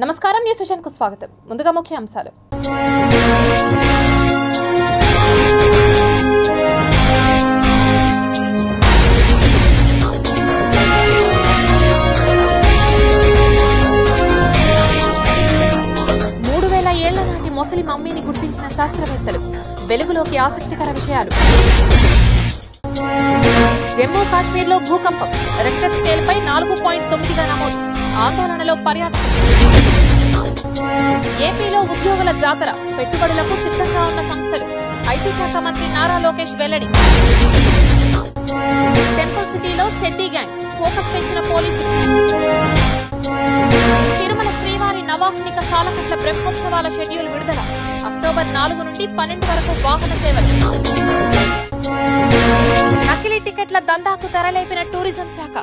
నమస్కారం, news vision కు స్వాగతం. ముందుగా ముఖ్య అంశాలు. ఏళ్ల నాటి మొసలి మమ్మీని గుర్తించిన శాస్త్రవేత్తలు, వెలుగులోకి ఆసక్తికర విషయాలు. జమ్మూ కాశ్మీర్లో భూకంపం, రెక్టర్ స్కేల్ పై 4.9గా నమోదు, ఆందోళనలో పర్యాటకులు. ఏపీలో ఉద్యోగుల జాతర, పెట్టుబడులకు సిద్ధంగా ఉన్న సంస్థలు, ఐటీ శాఖ మంత్రి నారా లోకేష్ వెల్లడి. టెంపుల్ సిటీలో చెడ్డీ గ్యాంగ్, ఫోకస్ పెంచిన పోలీసులు. తిరుమల శ్రీవారి నవాహ్నిక సాలకట్ల బ్రహ్మోత్సవాల షెడ్యూల్ విడుదల, అక్టోబర్ 4 నుండి 12 వరకు వాహన సేవలు. నకిలీ టికెట్ల దందాకు తెరలేపిన టూరిజం శాఖ,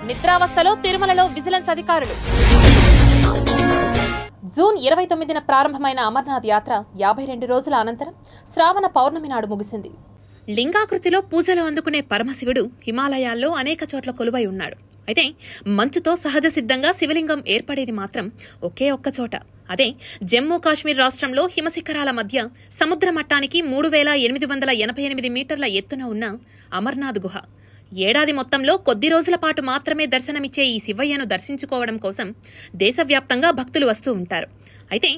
నిద్రావస్థలో తిరుమలలో విజిలెన్స్ అధికారులు. జూన్ 29న ప్రారంభమైన అమర్నాథ్ యాత్ర 52 రోజుల అనంతరం శ్రావణ పౌర్ణమి నాడు ముగిసింది. లింగాకృతిలో పూజలు అందుకునే పరమశివుడు హిమాలయాల్లో అనేక చోట్ల కొలువై ఉన్నాడు. అయితే మంచుతో సహజ సిద్ధంగా శివలింగం ఏర్పడేది మాత్రం ఒకే ఒక్క చోట. అదే జమ్మూ కాశ్మీర్ రాష్ట్రంలో హిమశిఖరాల మధ్య సముద్ర మట్టానికి 3888 మీటర్ల ఎత్తున ఉన్న అమర్నాథ్ గుహ. ఏడాది మొత్తంలో కొద్ది రోజుల పాటు మాత్రమే దర్శనమిచ్చే ఈ శివయ్యను దర్శించుకోవడం కోసం దేశవ్యాప్తంగా భక్తులు వస్తూ ఉంటారు. అయితే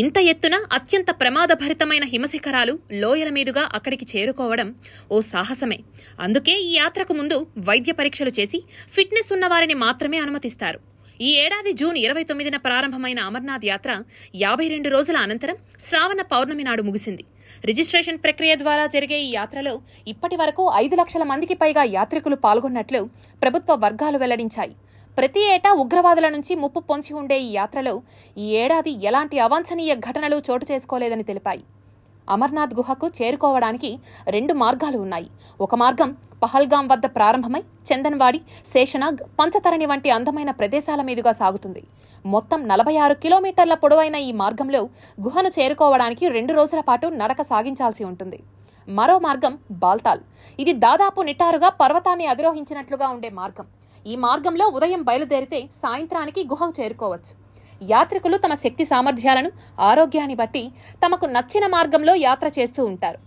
ఇంత ఎత్తున అత్యంత ప్రమాదభరితమైన హిమశిఖరాలు, లోయల మీదుగా అక్కడికి చేరుకోవడం ఓ సాహసమే. అందుకే ఈ యాత్రకు ముందు వైద్య పరీక్షలు చేసి ఫిట్నెస్ ఉన్నవారిని మాత్రమే అనుమతిస్తారు. ఈ ఏడాది జూన్ 29న ప్రారంభమైన అమర్నాథ్ యాత్ర 52 రోజుల అనంతరం శ్రావణ పౌర్ణమి నాడు ముగిసింది. రిజిస్ట్రేషన్ ప్రక్రియ ద్వారా జరిగే ఈ యాత్రలో ఇప్పటి వరకు 5 లక్షల మందికి పైగా యాత్రికులు పాల్గొన్నట్లు ప్రభుత్వ వర్గాలు వెల్లడించాయి. ప్రతి ఏటా ఉగ్రవాదుల నుంచి ముప్పు పొంచి ఉండే ఈ యాత్రలో ఈ ఏడాది ఎలాంటి అవాంఛనీయ ఘటనలు చోటు చేసుకోలేదని తెలిపాయి. అమర్నాథ్ గుహకు చేరుకోవడానికి 2 మార్గాలు ఉన్నాయి. ఒక మార్గం పహల్గాం వద్ద ప్రారంభమై చందన్వాడి, శేషనాగ్, పంచతరణి వంటి అందమైన ప్రదేశాల మీదుగా సాగుతుంది. మొత్తం 46 కిలోమీటర్ల పొడవైన ఈ మార్గంలో గుహను చేరుకోవడానికి 2 రోజుల పాటు నడక సాగించాల్సి ఉంటుంది. మరో మార్గం బాల్తాల్. ఇది దాదాపు నిటారుగా పర్వతాన్ని అధిరోహించినట్లుగా ఉండే మార్గం. ఈ మార్గంలో ఉదయం బయలుదేరితే సాయంత్రానికి గుహకు చేరుకోవచ్చు. యాత్రికులు తమ శక్తి సామర్థ్యాలను, ఆరోగ్యాన్ని బట్టి తమకు నచ్చిన మార్గంలో యాత్ర చేస్తూ ఉంటారు.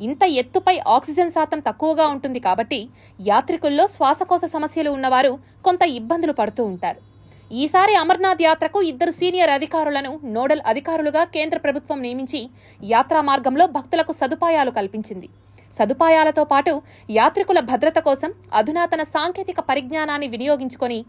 ఇంత ఎత్తుపై ఆక్సిజన్ శాతం తక్కువగా ఉంటుంది కాబట్టి యాత్రికుల్లో శ్వాసకోశ సమస్యలు ఉన్నవారు కొంత ఇబ్బందులు పడుతూ ఉంటారు. ఈసారి అమర్నాథ్ యాత్రకు 2 సీనియర్ అధికారులను నోడల్ అధికారులుగా కేంద్ర ప్రభుత్వం నియమించి యాత్రా మార్గంలో భక్తులకు సదుపాయాలు కల్పించింది. సదుపాయాలతో పాటు యాత్రికుల భద్రత కోసం అధునాతన సాంకేతిక పరిజ్ఞానాన్ని వినియోగించుకొని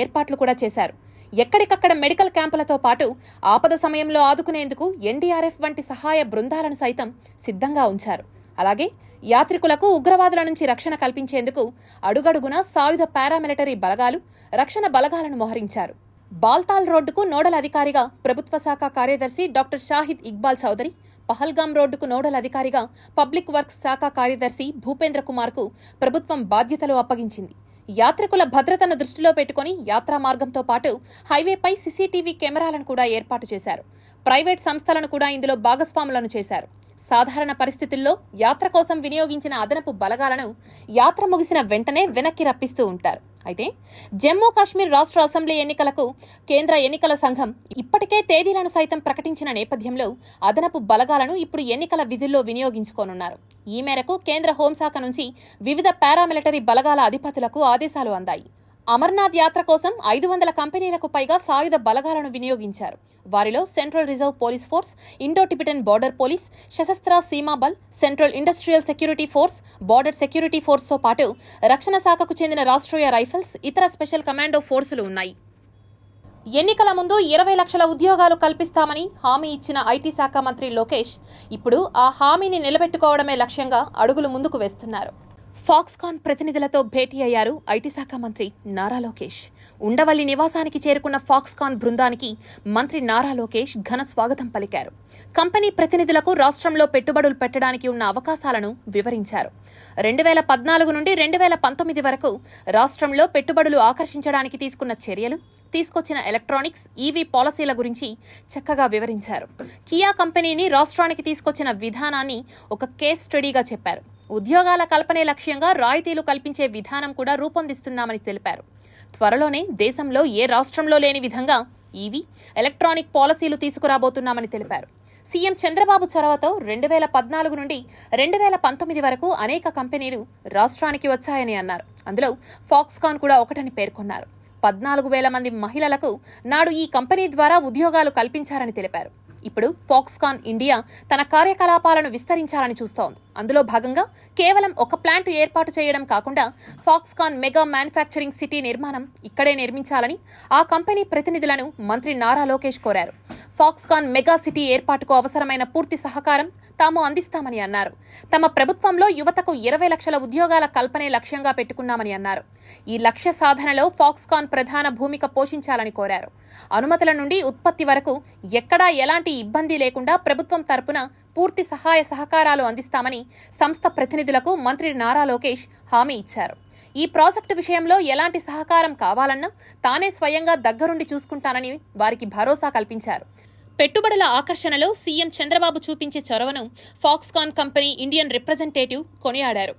ఏర్పాట్లు కూడా చేశారు. ఎక్కడికక్కడ మెడికల్ క్యాంపులతో పాటు ఆపద సమయంలో ఆదుకునేందుకు ఎన్డీఆర్ఎఫ్ వంటి సహాయ బృందాలను సైతం సిద్ధంగా ఉంచారు. అలాగే యాత్రికులకు ఉగ్రవాదుల నుంచి రక్షణ కల్పించేందుకు అడుగడుగునా సాయుధ పారామిలిటరీ బలగాలు, రక్షణ బలగాలను మోహరించారు. బాల్తాల్ రోడ్డుకు నోడల్ అధికారిగా ప్రభుత్వ శాఖ కార్యదర్శి డాక్టర్ షాహిద్ ఇక్బాల్ చౌదరి, పహల్గాం రోడ్డుకు నోడల్ అధికారిగా పబ్లిక్ వర్క్స్ శాఖ కార్యదర్శి భూపేంద్ర కుమార్కు ప్రభుత్వం బాధ్యతలు అప్పగించింది. యాత్రికుల భద్రతను దృష్టిలో పెట్టుకుని యాత్రా మార్గంతో పాటు హైవేపై సీసీటీవీ కెమెరాలను కూడా ఏర్పాటు చేశారు. ప్రైవేట్ సంస్థలను కూడా ఇందులో భాగస్వాములను చేశారు. సాధారణ పరిస్థితుల్లో యాత్ర కోసం వినియోగించిన అదనపు బలగాలను యాత్ర ముగిసిన వెంటనే వెనక్కి రప్పిస్తూ ఉంటారు. అయితే జమ్మూ కాశ్మీర్ రాష్ట్ర అసెంబ్లీ ఎన్నికలకు కేంద్ర ఎన్నికల సంఘం ఇప్పటికే తేదీలను సైతం ప్రకటించిన నేపథ్యంలో అదనపు బలగాలను ఇప్పుడు ఎన్నికల విధుల్లో వినియోగించుకోనున్నారు. ఈ మేరకు కేంద్ర హోంశాఖ నుంచి వివిధ పారామిలిటరీ బలగాల అధిపతులకు ఆదేశాలు అందాయి. అమర్నాథ్ యాత్ర కోసం 500 కంపెనీలకు పైగా సాయుధ బలగాలను వినియోగించారు. వారిలో central reserve police force, Indo Tibetan border police, Sashastra Seema Bal, central industrial security force, border security ఫోర్స్తో పాటు రక్షణ శాఖకు చెందిన రాష్ట్రీయ రైఫిల్స్, ఇతర స్పెషల్ కమాండో ఫోర్సులు ఉన్నాయి. ఎన్నికల ముందు 20 లక్షల ఉద్యోగాలు కల్పిస్తామని హామీ ఇచ్చిన ఐటీ శాఖ మంత్రి లోకేష్ ఇప్పుడు ఆ హామీని నిలబెట్టుకోవడమే లక్ష్యంగా అడుగులు ముందుకు వేస్తున్నారు. ఫాక్స్కాన్ ప్రతినిధులతో భేటీ అయ్యారు ఐటీ శాఖ మంత్రి నారా లోకేష్. ఉండవల్లి నివాసానికి చేరుకున్న ఫాక్స్కాన్ బృందానికి మంత్రి నారా లోకేష్ ఘన స్వాగతం పలికారు. కంపెనీ ప్రతినిధులకు రాష్ట్రంలో పెట్టుబడులు పెట్టడానికి ఉన్న అవకాశాలను వివరించారు. 2014 నుండి 2019 వరకు రాష్ట్రంలో పెట్టుబడులు ఆకర్షించడానికి తీసుకున్న చర్యలు, తీసుకొచ్చిన ఎలక్ట్రానిక్స్, ఈవీ పాలసీల గురించి చక్కగా వివరించారు. కియా కంపెనీని రాష్ట్రానికి తీసుకొచ్చిన విధానాన్ని ఒక కేస్ స్టడీగా చెప్పారు. ఉద్యోగాల కల్పనే లక్ష్యంగా రాయితీలు కల్పించే విధానం కూడా రూపొందిస్తున్నామని తెలిపారు. త్వరలోనే దేశంలో ఏ రాష్ట్రంలో లేని విధంగా ఈవీ, ఎలక్ట్రానిక్ పాలసీలు తీసుకురాబోతున్నామని తెలిపారు. సీఎం చంద్రబాబు చొరవతో 2014 నుండి 2019 వరకు అనేక కంపెనీలు రాష్ట్రానికి వచ్చాయని అన్నారు. అందులో ఫాక్స్కాన్ కూడా ఒకటని పేర్కొన్నారు. 14,000 మంది మహిళలకు నాడు ఈ కంపెనీ ద్వారా ఉద్యోగాలు కల్పించారని తెలిపారు. ఇప్పుడు ఫాక్స్కాన్ ఇండియా తన కార్యకలాపాలను విస్తరించాలని చూస్తోంది. అందులో భాగంగా కేవలం ఒక ప్లాంట్ ఏర్పాటు చేయడం కాకుండా ఫాక్స్కాన్ మెగా మ్యానుఫ్యాక్చరింగ్ సిటీ నిర్మాణం ఇక్కడే నిర్మించాలని ఆ కంపెనీ ప్రతినిధులను మంత్రి నారా లోకేష్ కోరారు. ఫాక్స్కాన్ మెగా సిటీ ఏర్పాటుకు అవసరమైన పూర్తి సహకారం తాము అందిస్తామని అన్నారు. తమ ప్రభుత్వంలో యువతకు 20 లక్షల ఉద్యోగాల కల్పనే లక్ష్యంగా పెట్టుకున్నామని అన్నారు. ఈ లక్ష్య సాధనలో ఫాక్స్కాన్ ప్రధాన భూమిక పోషించాలని కోరారు. అనుమతుల నుండి ఉత్పత్తి వరకు ఎక్కడా ఎలాంటి ఇబ్బంది లేకుండా ప్రభుత్వం తరపున పూర్తి సహాయ సహకారాలు అందిస్తామని సంస్థ ప్రతినిధులకు మంత్రి నారా లోకేష్ హామీ ఇచ్చారు. ఈ ప్రాజెక్టు విషయంలో ఎలాంటి సహకారం కావాలన్నా తానే స్వయంగా దగ్గరుండి చూసుకుంటానని వారికి భరోసా కల్పించారు. పెట్టుబడుల ఆకర్షణలో సీఎం చంద్రబాబు చూపించే చొరవను ఫాక్స్కాన్ కంపెనీ ఇండియన్ రిప్రజెంటేటివ్ కొనియాడారు.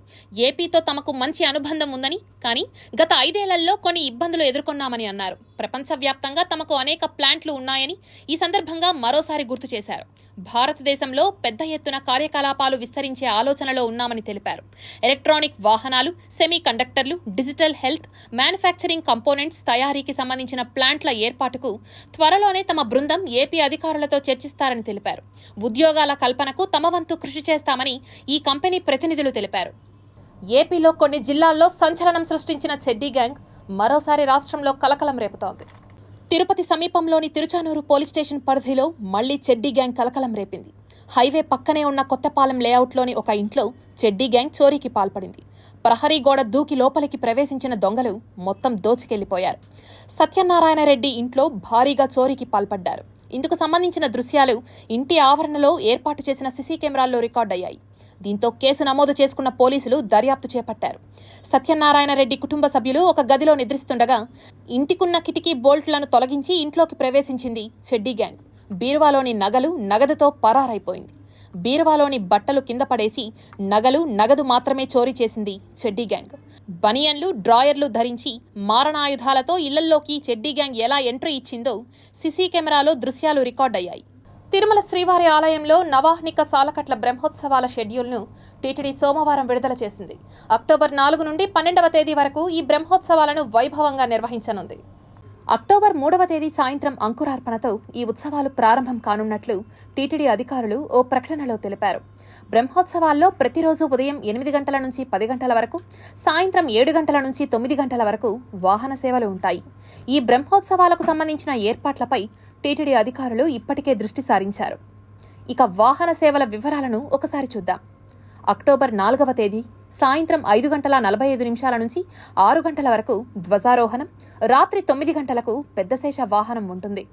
ఏపీతో తమకు మంచి అనుబంధం ఉందని, కానీ గత 5 ఏళ్లలో కొన్ని ఇబ్బందులు ఎదుర్కొన్నామని అన్నారు. ప్రపంచవ్యాప్తంగా తమకు అనేక ప్లాంట్లు ఉన్నాయని ఈ సందర్భంగా మరోసారి గుర్తు చేశారు. భారతదేశంలో పెద్ద ఎత్తున కార్యకలాపాలు విస్తరించే ఆలోచనలో ఉన్నామని తెలిపారు. ఎలక్ట్రానిక్ వాహనాలు, సెమీ కండక్టర్లు, డిజిటల్ హెల్త్, మ్యానుఫ్యాక్చరింగ్ కంపోనెంట్స్ తయారీకి సంబంధించిన ప్లాంట్ల ఏర్పాటుకు త్వరలోనే తమ బృందం ఏపీ అధికారులతో చర్చిస్తారని తెలిపారు. ఉద్యోగాల కల్పనకు తమ వంతు కృషి చేస్తామని ఈ కంపెనీ ప్రతినిధులు తెలిపారు. ఏపీలో కొన్ని జిల్లాల్లో సంచలనం సృష్టించిన చెడ్డీ గ్యాంగ్ మరోసారి రాష్ట్రంలో కలకలం రేపుతోంది. తిరుపతి సమీపంలోని తిరుచానూరు పోలీస్ స్టేషన్ పరిధిలో మళ్లీ చెడ్డీ గ్యాంగ్ కలకలం రేపింది. హైవే పక్కనే ఉన్న కొత్తపాలెం లేఅవుట్లోని ఒక ఇంట్లో చెడ్డీ గ్యాంగ్ చోరీకి పాల్పడింది. ప్రహరీ గోడ దూకి లోపలికి ప్రవేశించిన దొంగలు మొత్తం దోచుకెళ్లిపోయారు. సత్యనారాయణ రెడ్డి ఇంట్లో భారీగా చోరీకి పాల్పడ్డారు. ఇందుకు సంబంధించిన దృశ్యాలు ఇంటి ఆవరణలో ఏర్పాటు చేసిన సీసీ కెమెరాల్లో రికార్డయ్యాయి. దీంతో కేసు నమోదు చేసుకున్న పోలీసులు దర్యాప్తు చేపట్టారు. సత్యనారాయణ రెడ్డి కుటుంబ సభ్యులు ఒక గదిలో నిద్రిస్తుండగా ఇంటికున్న కిటికీ బోల్ట్లను తొలగించి ఇంట్లోకి ప్రవేశించింది చెడ్డీ గ్యాంగ్. బీరువాలోని నగలు, నగదుతో పరారైపోయింది. బీరువాలోని బట్టలు కింద పడేసి నగదు మాత్రమే చోరీ చేసింది చెడ్డీ గ్యాంగ్. బనియన్లు, డ్రాయర్లు ధరించి మారణాయుధాలతో ఇళ్లల్లోకి చెడ్డీ గ్యాంగ్ ఎలా ఎంట్రీ ఇచ్చిందో సీసీ కెమెరాలో దృశ్యాలు రికార్డయ్యాయి. తిరుమల శ్రీవారి ఆలయంలో నవాహ్నిక సాలకట్ల బ్రహ్మోత్సవాల షెడ్యూల్ను టీటీడీ సోమవారం విడుదల చేసింది. అక్టోబర్ 4 నుండి 12వ తేదీ వరకు ఈ బ్రహ్మోత్సవాలను వైభవంగా నిర్వహించనుంది. అక్టోబర్ 3వ తేదీ సాయంత్రం అంకురార్పణతో ఈ ఉత్సవాలు ప్రారంభం కానున్నట్లు టీటీడీ అధికారులు ఓ ప్రకటనలో తెలిపారు. బ్రహ్మోత్సవాల్లో ప్రతిరోజు ఉదయం 8 గంటల నుంచి 10 గంటల వరకు, సాయంత్రం 7 గంటల నుంచి 9 గంటల వరకు వాహన సేవలు ఉంటాయి. ఈ బ్రహ్మోత్సవాలకు సంబంధించిన ఏర్పాట్లపై టీటీడీ అధికారులు ఇప్పటికే దృష్టి సారించారు. ఇక వాహన సేవల వివరాలను ఒకసారి చూద్దాం. అక్టోబర్ 4వ తేదీ సాయంత్రం 5:45 నుంచి 6 గంటల వరకు ధ్వజారోహణం, రాత్రి 9 గంటలకు పెద్దశేష వాహనం ఉంటుంది.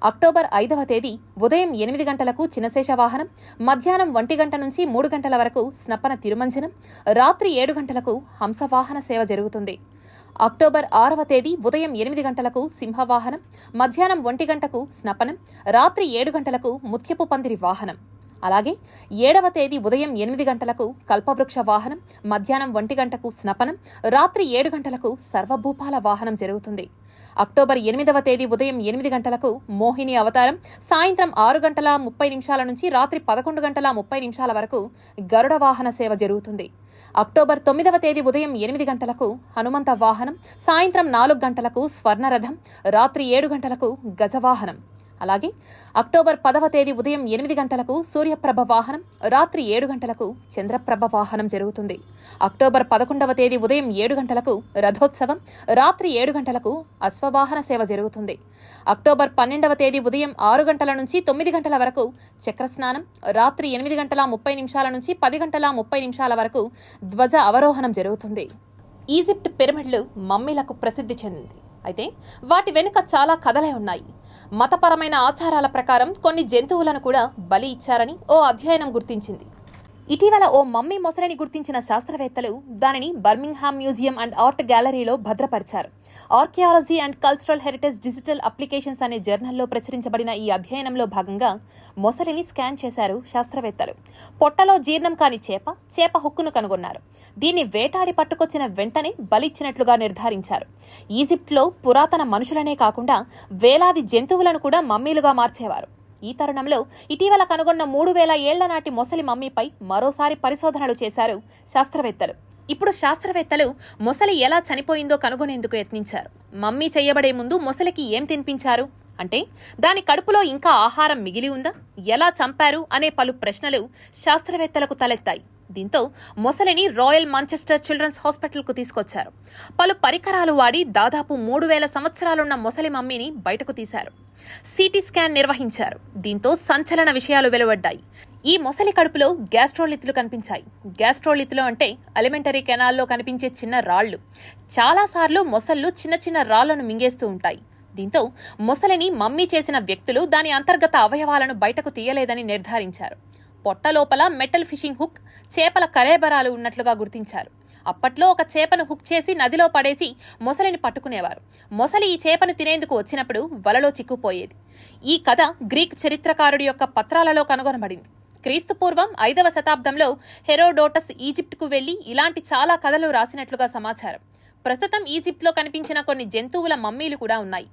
అక్టోబర్ 5వ తేదీ ఉదయం 8 గంటలకు చిన్నశేష వాహనం, మధ్యాహ్నం 1 గంట నుంచి 3 గంటల వరకు స్నపన తిరుమంజనం, రాత్రి 7 గంటలకు హంసవాహన సేవ జరుగుతుంది. అక్టోబర్ 6వ తేదీ ఉదయం 8 గంటలకు సింహవాహనం, మధ్యాహ్నం 1 గంటకు స్నపనం, రాత్రి 7 గంటలకు ముత్యపు పందిరి వాహనం. అలాగే 7వ తేదీ ఉదయం 8 గంటలకు కల్పవృక్ష వాహనం, మధ్యాహ్నం 1 గంటకు స్నపనం, రాత్రి 7 గంటలకు సర్వభూపాల వాహనం జరుగుతుంది. అక్టోబర్ 8వ తేదీ ఉదయం 8 గంటలకు మోహిని అవతారం, సాయంత్రం 6:30 నుంచి రాత్రి 11:30 వరకు గరుడ వాహన సేవ జరుగుతుంది. అక్టోబర్ 9వ తేదీ ఉదయం 8 గంటలకు హనుమంత వాహనం, సాయంత్రం 4 గంటలకు స్వర్ణరథం, రాత్రి 7 గంటలకు గజవాహనం. అలాగే అక్టోబర్ 10వ తేదీ ఉదయం 8 గంటలకు సూర్యప్రభ వాహనం, రాత్రి 7 గంటలకు చంద్రప్రభ వాహనం జరుగుతుంది. అక్టోబర్ 11వ తేదీ ఉదయం 7 గంటలకు రథోత్సవం, రాత్రి 7 గంటలకు అశ్వవాహన సేవ జరుగుతుంది. అక్టోబర్ 12వ తేదీ ఉదయం 6 గంటల నుంచి 9 గంటల వరకు చక్రస్నానం, రాత్రి 8:30 నుంచి 10:30 వరకు ధ్వజ అవరోహణం జరుగుతుంది. ఈజిప్ట్ పిరమిడ్లు మమ్మీలకు ప్రసిద్ధి చెందింది. అయితే వాటి వెనుక చాలా కథలే ఉన్నాయి. మతపరమైన ఆచారాల ప్రకారం కొన్ని జంతువులను కూడా బలి ఇచ్చారని ఓ అధ్యయనం గుర్తించింది. ఇటీవల ఓ మమ్మీ మొసలిని గుర్తించిన శాస్త్రవేత్తలు దానిని బర్మింగ్హామ్ మ్యూజియం అండ్ ఆర్ట్ గ్యాలరీలో భద్రపరిచారు. Archaeology and cultural heritage digital applications అనే జర్నల్లో ప్రచురించబడిన ఈ అధ్యయనంలో భాగంగా మొసలిని స్కాన్ చేశారు శాస్త్రవేత్తలు. పొట్టలో జీర్ణం కాని చేప హుక్కును కనుగొన్నారు. దీన్ని వేటాడి పట్టుకొచ్చిన వెంటనే బలిచ్చినట్లుగా నిర్ధారించారు. ఈజిప్ట్లో పురాతన మనుషులనే కాకుండా వేలాది జంతువులను కూడా మమ్మీలుగా మార్చేవారు. ఈ తరుణంలో ఇటీవల కనుగొన్న 3000 ఏళ్ల నాటి మొసలి మమ్మీపై మరోసారి పరిశోధనలు చేశారు శాస్త్రవేత్తలు. ఇప్పుడు శాస్త్రవేత్తలు మొసలి ఎలా చనిపోయిందో కనుగొనేందుకు యత్నించారు. మమ్మీ చేయబడే ముందు మొసలికి ఏం తినిపించారు, అంటే దాని కడుపులో ఇంకా ఆహారం మిగిలి ఉందా, ఎలా చంపారు అనే పలు ప్రశ్నలు శాస్త్రవేత్తలకు తలెత్తాయి. దీంతో మొసలిని రాయల్ మాంచెస్టర్ చిల్డ్రన్స్ హాస్పిటల్కు తీసుకొచ్చారు. పలు పరికరాలు వాడి దాదాపు 3000 సంవత్సరాలున్న మొసలి మమ్మీని బయటకు తీశారు. సిటీ స్కాన్ నిర్వహించారు. దీంతో సంచలన విషయాలు వెలువడ్డాయి. ఈ మొసలి కడుపులో గ్యాస్ట్రోలిత్లు కనిపించాయి. గ్యాస్ట్రోలిత్లు అంటే అలిమెంటరీ కెనాల్లో కనిపించే చిన్న రాళ్లు. చాలాసార్లు మొసళ్ళు చిన్న చిన్న రాళ్లను మింగేస్తూ ఉంటాయి. దీంతో మొసలిని మమ్మీ చేసిన వ్యక్తులు దాని అంతర్గత అవయవాలను బయటకు తీయలేదని నిర్ధారించారు. పొట్ట లోపల మెటల్ ఫిషింగ్ హుక్, చేపల కరేబరాలు ఉన్నట్లుగా గుర్తించారు. అప్పట్లో ఒక చేపను హుక్ చేసి నదిలో పడేసి మొసలిని పట్టుకునేవారు. మొసలి ఈ చేపను తినేందుకు వచ్చినప్పుడు వలలో చిక్కుపోయేది. ఈ కథ గ్రీక్ చరిత్రకారుడి యొక్క పత్రాలలో కనుగొనబడింది. క్రీస్తు పూర్వం 5వ శతాబ్దంలో హెరోడోటస్ ఈజిప్టుకు వెళ్లి ఇలాంటి చాలా కథలు రాసినట్లుగా సమాచారం. ప్రస్తుతం ఈజిప్ట్లో కనిపించిన కొన్ని జంతువుల మమ్మీలు కూడా ఉన్నాయి.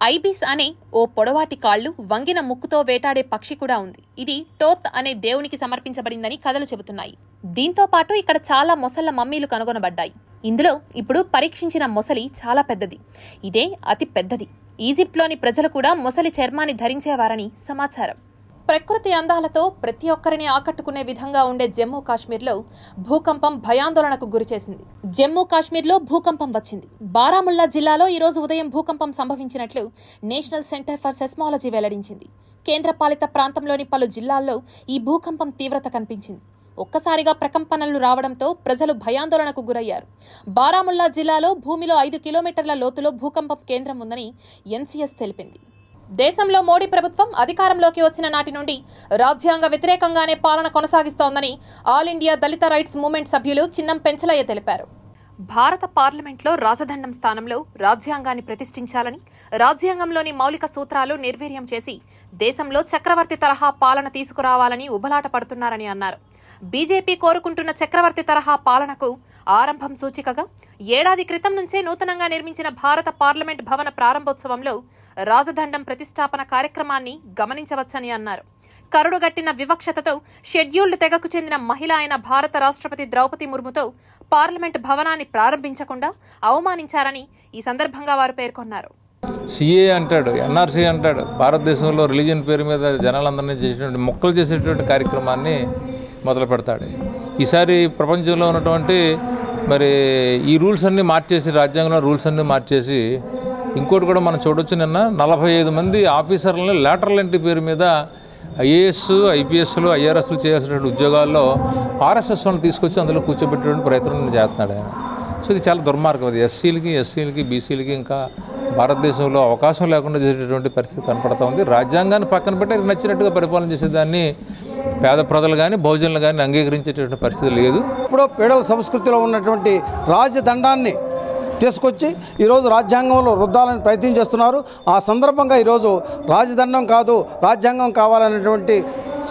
ఐబిస్ అనే ఓ పొడవాటి కాళ్లు, వంగిన ముక్కుతో వేటాడే పక్షి కూడా ఉంది. ఇది టోత్ అనే దేవునికి సమర్పించబడిందని కథలు చెబుతున్నాయి. దీంతో పాటు ఇక్కడ చాలా మొసళ్ల మమ్మీలు కనుగొనబడ్డాయి. ఇందులో ఇప్పుడు పరీక్షించిన మొసలి చాలా పెద్దది. ఇదే అతి పెద్దది. ఈజిప్ట్లోని ప్రజలు కూడా మొసలి చర్మాన్ని ధరించేవారని సమాచారం. ప్రకృతి అందాలతో ప్రతి ఒక్కరిని ఆకట్టుకునే విధంగా ఉండే జమ్మూ కాశ్మీర్లో భూకంపం భయాందోళనకు గురిచేసింది. జమ్మూ కాశ్మీర్లో భూకంపం వచ్చింది. బారాముల్లా జిల్లాలో ఈరోజు ఉదయం భూకంపం సంభవించినట్లు నేషనల్ సెంటర్ ఫర్ సెస్మాలజీ వెల్లడించింది. కేంద్రపాలిత ప్రాంతంలోని పలు జిల్లాల్లో ఈ భూకంపం తీవ్రత కనిపించింది. ఒక్కసారిగా ప్రకంపనలు రావడంతో ప్రజలు భయాందోళనకు గురయ్యారు. బారాముల్లా జిల్లాలో భూమిలో 5 కిలోమీటర్ల లోతులో భూకంపం కేంద్రం ఉందని ఎన్సీఎస్ తెలిపింది. దేశంలో మోడీ ప్రభుత్వం అధికారంలోకి వచ్చిన నాటి నుండి రాజ్యాంగ వ్యతిరేకంగానే పాలన కొనసాగిస్తోందని ఆల్ ఇండియా దళిత రైట్స్ మూవ్మెంట్ సభ్యులు చిన్నం పెంచలయ్య తెలిపారు. భారత పార్లమెంట్లో రాజదండం స్థానంలో రాజ్యాంగాన్ని ప్రతిష్ఠించాలని, రాజ్యాంగంలోని మౌలిక సూత్రాలు నిర్వీర్యం చేసి దేశంలో చక్రవర్తి తరహా పాలన తీసుకురావాలని ఉబలాట పడుతున్నారని అన్నారు. బీజేపీ కోరుకుంటున్న చక్రవర్తి తరహా పాలనకు ఆరంభం సూచికగా ఏడాది క్రితం నుంచే నూతనంగా నిర్మించిన భారత పార్లమెంట్ భవన ప్రారంభోత్సవంలో రాజదండం ప్రతిష్టాపన కార్యక్రమాన్ని గమనించవచ్చని అన్నారు. కరుడుగట్టిన వివక్షతతో షెడ్యూల్డ్ తెగకు చెందిన మహిళ అయిన భారత రాష్ట్రపతి ద్రౌపది ముర్ముతో పార్లమెంట్ భవనాన్ని ప్రారంభించకుండా అవమానించారని ఈ సందర్భంగా వారు పేర్కొన్నారు. సిఏ అంటాడు, ఎన్ఆర్సీ అంటాడు. భారతదేశంలో రిలీజియన్ పేరు మీద జనాలందరినీ చేసినటువంటి మొక్కలు చేసేటువంటి కార్యక్రమాన్ని మొదలు పెడతాడు. ఈసారి ప్రపంచంలో ఉన్నటువంటి ఈ రూల్స్ అన్నీ మార్చేసి, రాజ్యాంగంలో రూల్స్ అన్నీ మార్చేసి, ఇంకోటి కూడా మనం చూడొచ్చు. నిన్న 45 మంది ఆఫీసర్లని లేటరల్ ఎంట్రీ పేరు మీద ఐఏఎస్, ఐపీఎస్లు, ఐఆర్ఎస్లు చేయాల్సినటువంటి ఉద్యోగాల్లో ఆర్ఎస్ఎస్ వాళ్ళని తీసుకొచ్చి అందులో కూర్చోబెట్టేటువంటి ప్రయత్నం చేస్తున్నాడు ఆయన. సో ఇది చాలా దుర్మార్గం. అది ఎస్సీలకి, బీసీలకి ఇంకా భారతదేశంలో అవకాశం లేకుండా చేసేటటువంటి పరిస్థితి కనపడుతూ ఉంది. రాజ్యాంగాన్ని పక్కన పెట్టి నచ్చినట్టుగా పరిపాలన చేసేదాన్ని పేద ప్రజలు కానీ బహుజనులు కానీ అంగీకరించేటటువంటి పరిస్థితి లేదు. ఇప్పుడు పేదల సంస్కృతిలో ఉన్నటువంటి రాజదండాన్ని తీసుకొచ్చి ఈరోజు రాజ్యాంగంలో రుద్దాలని ప్రయత్నం చేస్తున్నారు. ఆ సందర్భంగా ఈరోజు రాజదండం కాదు, రాజ్యాంగం కావాలనేటువంటి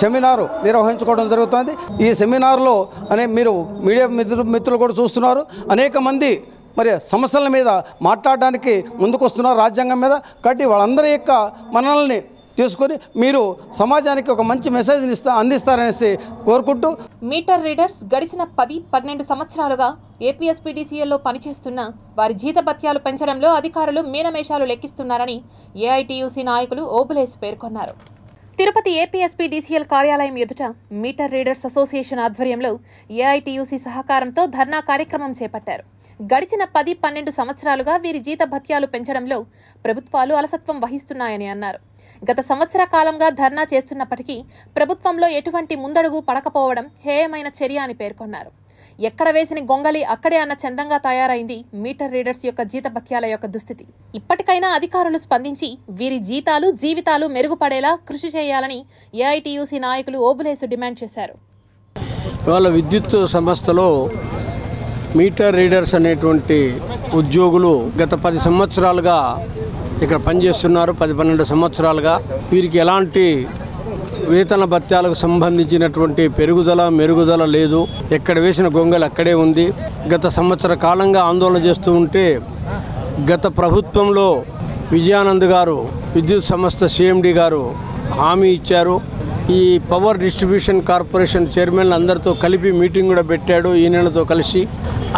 సెమినారు నిర్వహించుకోవడం జరుగుతుంది. ఈ సెమినార్లో మీరు మీడియా మిత్రులు కూడా చూస్తున్నారు. అనేక మంది సమస్యల మీద మాట్లాడడానికి ముందుకొస్తున్నారు రాజ్యాంగం మీద. కాబట్టి వాళ్ళందరి యొక్క మన్ననల్ని తీసుకొని మీరు సమాజానికి ఒక మంచి మెసేజ్ని అందిస్తారనేసి కోరుకుంటూ, మీటర్ రీడర్స్ గడిచిన 10-12 సంవత్సరాలుగా ఏపీఎస్పీడీసీఎల్లో పనిచేస్తున్న వారి జీతభత్యాలు పెంచడంలో అధికారులు మీనమేషాలు లెక్కిస్తున్నారని ఏఐటీయూసీ నాయకులు ఓబులేసు పేర్కొన్నారు. తిరుపతి ఏపీఎస్పీడీసీఎల్ కార్యాలయం ఎదుట మీటర్ రీడర్స్ అసోసియేషన్ ఆధ్వర్యంలో ఏఐటీయూసీ సహకారంతో ధర్నా కార్యక్రమం చేపట్టారు. గడిచిన 10-12 సంవత్సరాలుగా వీరి జీతభత్యాలు పెంచడంలో ప్రభుత్వాలు అలసత్వం వహిస్తున్నాయని అన్నారు. గత సంవత్సర కాలంగా ధర్నా చేస్తున్నప్పటికీ ప్రభుత్వంలో ఎటువంటి ముందడుగు పడకపోవడం హేయమైన చర్య అని పేర్కొన్నారు. ఎక్కడ వేసిన గొంగళి అక్కడే అన్న చందంగా తయారైంది మీటర్ రీడర్స్ యొక్క జీతభత్యాల యొక్క దుస్థితి. ఇప్పటికైనా అధికారులు స్పందించి వీరి జీవితాలు మెరుగుపడేలా కృషి చేయాలని ఏఐటీయూసీ నాయకులు ఓబులేసు డిమాండ్ చేశారు. ఇవాళ విద్యుత్ సంస్థలో మీటర్ రీడర్స్ అనేటువంటి ఉద్యోగులు గత 10 సంవత్సరాలుగా ఇక్కడ పనిచేస్తున్నారు. 10-12 సంవత్సరాలుగా వీరికి ఎలాంటి వేతన భత్యాలకు సంబంధించినటువంటి మెరుగుదల లేదు. ఎక్కడ వేసిన గొంగలు అక్కడే ఉంది. గత సంవత్సర కాలంగా ఆందోళన చేస్తూ ఉంటే గత ప్రభుత్వంలో విజయానంద్ గారు విద్యుత్ సంస్థ సిఎండి గారు హామీ ఇచ్చారు. ఈ పవర్ డిస్ట్రిబ్యూషన్ కార్పొరేషన్ చైర్మన్లు అందరితో కలిపి మీటింగ్ కూడా పెట్టాడు ఈయనతో కలిసి.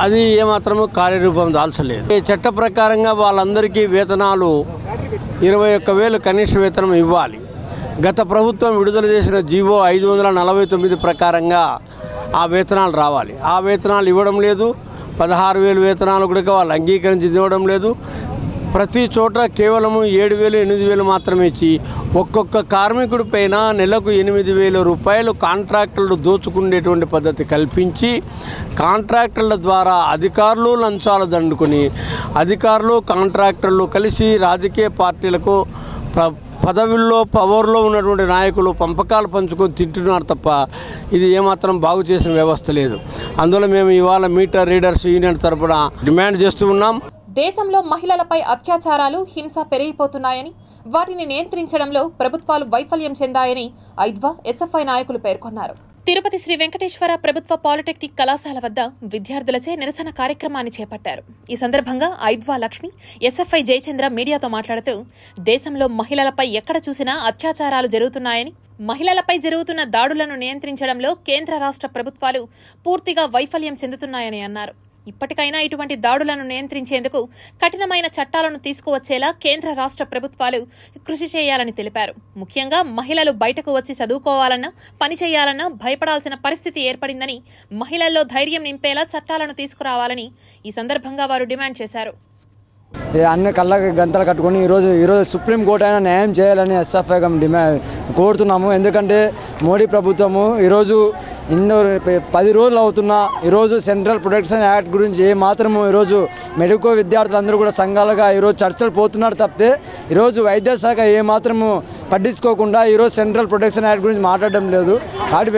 అది ఏమాత్రమూ కార్యరూపం దాల్చలేదు. ఈ చట్ట ప్రకారంగా వాళ్ళందరికీ వేతనాలు 21,000 కనీస వేతనం ఇవ్వాలి. గత ప్రభుత్వం విడుదల చేసిన జీవో 549 ప్రకారంగా ఆ వేతనాలు రావాలి. ఆ వేతనాలు ఇవ్వడం లేదు. 16,000 వేతనాలు కూడా వాళ్ళు అంగీకరించి ఇవ్వడం లేదు. ప్రతి చోట కేవలం 7,000, 8,000 మాత్రమే ఇచ్చి ఒక్కొక్క కార్మికుడి పైన నెలకు 8,000 రూపాయలు కాంట్రాక్టర్లు దోచుకునేటువంటి పద్ధతి కల్పించి కాంట్రాక్టర్ల ద్వారా అధికారులు లంచాలు దండుకొని అధికారులు కాంట్రాక్టర్లు కలిసి రాజకీయ పార్టీలకు పదవుల్లో పవర్లో ఉన్నటువంటి నాయకులు పంపకాలు పంచుకొని తింటున్నారు తప్ప ఇది ఏమాత్రం బాగు చేసిన వ్యవస్థ లేదు. అందులో మేము ఇవాళ మీటర్ రీడర్స్ యూనియన్ తరపున డిమాండ్ చేస్తూ ఉన్నాం. దేశంలో మహిళలపై అత్యాచారాలు, హింస పెరిగిపోతున్నాయని, వాటిని నియంత్రించడంలో ప్రభుత్వాలు వైఫల్యం చెందాయని ఐద్వా, ఎస్ఎఫ్ఐ నాయకులు పేర్కొన్నారు. తిరుపతి శ్రీ వెంకటేశ్వర ప్రభుత్వ పాలిటెక్నిక్ కళాశాల వద్ద విద్యార్థులచే నిరసన కార్యక్రమాన్ని చేపట్టారు. ఈ సందర్భంగా ఐద్వా లక్ష్మి, ఎస్ఎఫ్ఐ జయచంద్ర మీడియాతో మాట్లాడుతూ దేశంలో మహిళలపై ఎక్కడ చూసినా అత్యాచారాలు జరుగుతున్నాయని, మహిళలపై జరుగుతున్న దాడులను నియంత్రించడంలో కేంద్ర రాష్ట్ర ప్రభుత్వాలు పూర్తిగా వైఫల్యం చెందుతున్నాయని అన్నారు. ఇప్పటికైనా ఇటువంటి దాడులను నియంత్రించేందుకు కఠినమైన చట్టాలను తీసుకువచ్చేలా కేంద్ర రాష్ట్ర ప్రభుత్వాలు కృషి చేయాలని తెలిపారు. ముఖ్యంగా మహిళలు బయటకు వచ్చి చదువుకోవాలన్నా, పని చేయాలన్నా భయపడాల్సిన పరిస్థితి ఏర్పడిందని, మహిళల్లో ధైర్యం నింపేలా చట్టాలను తీసుకురావాలని ఈ సందర్భంగా వారు డిమాండ్ చేశారు. అన్ని కళ్ళకి గంతలు కట్టుకొని ఈరోజు సుప్రీంకోర్టు అయినా న్యాయం చేయాలని ఎస్ఎఫ్ఐ కోరుతున్నాము. ఎందుకంటే మోడీ ప్రభుత్వము ఈరోజు 10 రోజులు అవుతున్నా ఈరోజు సెంట్రల్ ప్రొటెక్షన్ యాక్ట్ గురించి మాత్రము ఈరోజు మెడికో విద్యార్థులందరూ కూడా సంఘాలుగా ఈరోజు చర్చలు పోతున్నారు తప్పితే ఈరోజు వైద్య శాఖ ఏమాత్రము పట్టించుకోకుండా ఈరోజు సెంట్రల్ ప్రొటెక్షన్ యాక్ట్ గురించి మాట్లాడడం లేదు. కాబట్టి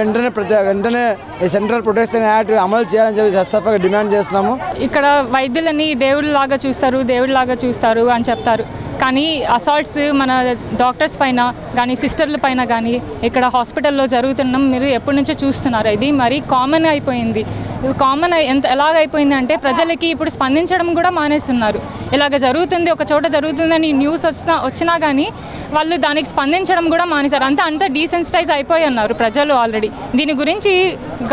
వెంటనే ఈ సెంట్రల్ ప్రొటెక్షన్ యాక్ట్ అమలు చేయాలని చెప్పి ఎస్ఎఫ్ఐ డిమాండ్ చేస్తున్నాము. ఇక్కడ వైద్యులని దేవుళ్ళలాగా చూస్తారు అని చెప్తారు. కానీ అసాల్ట్స్ మన డాక్టర్స్ పైన కానీ సిస్టర్ల పైన కానీ ఇక్కడ హాస్పిటల్లో జరుగుతున్నాం మీరు ఎప్పటి నుంచో చూస్తున్నారు. ఇది మరి కామన్ అయిపోయింది. ఎలాగైపోయింది అంటే ప్రజలకి ఇప్పుడు స్పందించడం కూడా మానేస్తున్నారు. ఇలాగ జరుగుతుంది, ఒక చోట జరుగుతుందని న్యూస్ వచ్చినా కానీ వాళ్ళు దానికి స్పందించడం కూడా మానేశారు. అంతా డీసెన్సిటైజ్ అయిపోయి ఉన్నారు ప్రజలు ఆల్రెడీ. దీని గురించి